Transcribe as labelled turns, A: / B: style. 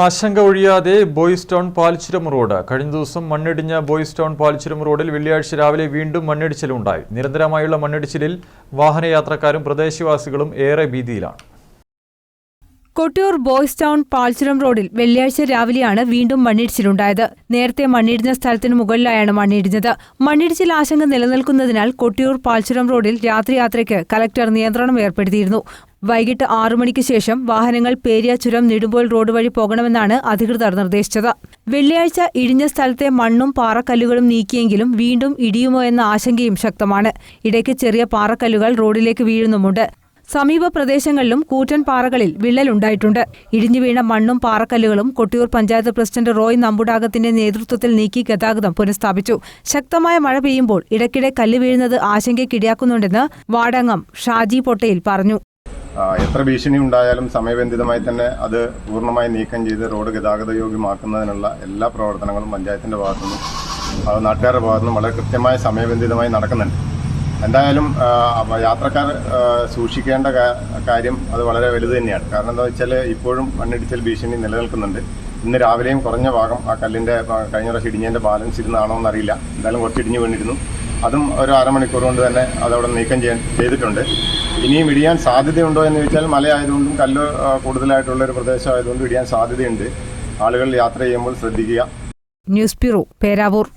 A: ആശങ്ക ഒഴിയാതെ boys town Palchuram road കഴിഞ്ഞ ദിവസം മണ്ണിടിഞ്ഞ ബോയ്സ് ടൗൺ പാൽച്ചുരം റോഡിൽ വെള്ളിയാഴ്ച രാവിലെ വീണ്ടും മണ്ണിടിച്ചിലുണ്ടായി. നിരന്തരമായുള്ള മണ്ണിടിച്ചിലിൽ വാഹനയാത്രക്കാരും പ്രദേശവാസികളും ഏറെ ഭീതിയിലാണ്.
B: കൊട്ടിയൂർ ബോയ്സ് ടൗൺ പാൽച്ചുരം റോഡിൽ വെള്ളിയാഴ്ച രാവിലെയാണ് വീണ്ടും മണ്ണിടിച്ചിലുണ്ടായത്. നേരത്തെ മണ്ണിടിഞ്ഞ സ്ഥലത്തിന് മുകളിലായാണ് മണ്ണിടിഞ്ഞത്. മണ്ണിടിച്ചിൽ ആശങ്ക നിലനിൽക്കുന്നതിനാൽ കൊട്ടിയൂർ പാൽച്ചുരം റോഡിൽ രാത്രിയാത്രയ്ക്ക് കലക്ടർ നിയന്ത്രണം ഏർപ്പെടുത്തിയിരുന്നു. വൈകിട്ട് 6 മണിക്ക് ശേഷം വാഹനങ്ങൾ പേരിയാചുരം നെടുമ്പോൽ റോഡ് വഴി പോകണമെന്നാണ് അധികൃതർ നിർദ്ദേശിച്ചത്. വെള്ളിയാഴ്ച ഇടിഞ്ഞ സ്ഥലത്തെ മണ്ണും പാറക്കല്ലുകളും നീക്കിയെങ്കിലും വീണ്ടും ഇടിയുമോ എന്ന ആശങ്കയും ശക്തമാണ്. ഇടയ്ക്ക് ചെറിയ പാറക്കല്ലുകൾ റോഡിലേക്ക് വീഴുന്നുമുണ്ട്. സമീപ പ്രദേശങ്ങളിലും കൂറ്റൻ പാറകളിൽ വിള്ളലുണ്ടായിട്ടുണ്ട്. ഇടിഞ്ഞു വീണ മണ്ണും പാറക്കല്ലുകളും കൊട്ടിയൂർ പഞ്ചായത്ത് പ്രസിഡന്റ് റോയ് നമ്പുടാകത്തിന്റെ നേതൃത്വത്തിൽ നീക്കി ഗതാഗതം പുനഃസ്ഥാപിച്ചു. ശക്തമായ മഴ പെയ്യുമ്പോൾ ഇടയ്ക്കിടെ കല്ല് വീഴുന്നത് ആശങ്കയ്ക്കിടയാക്കുന്നുണ്ടെന്ന് വാർഡംഗം ഷാജി പൊട്ടയിൽ പറഞ്ഞു.
C: എത്ര ഭീഷണി ഉണ്ടായാലും സമയബന്ധിതമായി തന്നെ അത് പൂർണ്ണമായി നീക്കം ചെയ്ത് റോഡ് ഗതാഗത യോഗ്യമാക്കുന്നതിനുള്ള എല്ലാ പ്രവർത്തനങ്ങളും പഞ്ചായത്തിന്റെ ഭാഗത്തുനിന്നും നാട്ടുകാരുടെ ഭാഗത്തുനിന്നും വളരെ കൃത്യമായ സമയബന്ധിതമായി നടക്കുന്നുണ്ട്. എന്തായാലും യാത്രക്കാർ സൂക്ഷിക്കേണ്ട കാര്യം അത് വളരെ വലുത് തന്നെയാണ്. കാരണം എന്താ വെച്ചാൽ ഇപ്പോഴും മണ്ണിടിച്ചിൽ ഭീഷണി നിലനിൽക്കുന്നുണ്ട്. ഇന്ന് രാവിലെയും കുറഞ്ഞ ഭാഗം ആ കല്ലിൻ്റെ കഴിഞ്ഞ പ്രാവശ്യം ഇടിഞ്ഞതിൻ്റെ ബാലൻസ് ഇരുന്നാണോ എന്നറിയില്ല. എന്തായാലും കുറച്ച് ഇടിഞ്ഞു വീണിരുന്നു. അതും ഒരു അരമണിക്കൂർ കൊണ്ട് തന്നെ അതവിടെ നീക്കം ചെയ്തിട്ടുണ്ട്. ഇനിയും ഇടിയാൻ സാധ്യതയുണ്ടോ എന്ന് ചോദിച്ചാൽ മലയായതുകൊണ്ടും കല്ല് കൂടുതലായിട്ടുള്ളൊരു പ്രദേശമായതുകൊണ്ടും ഇടിയാൻ സാധ്യതയുണ്ട്. ആളുകൾ യാത്ര ചെയ്യുമ്പോൾ ശ്രദ്ധിക്കുക.
B: News bureau, Peravoor.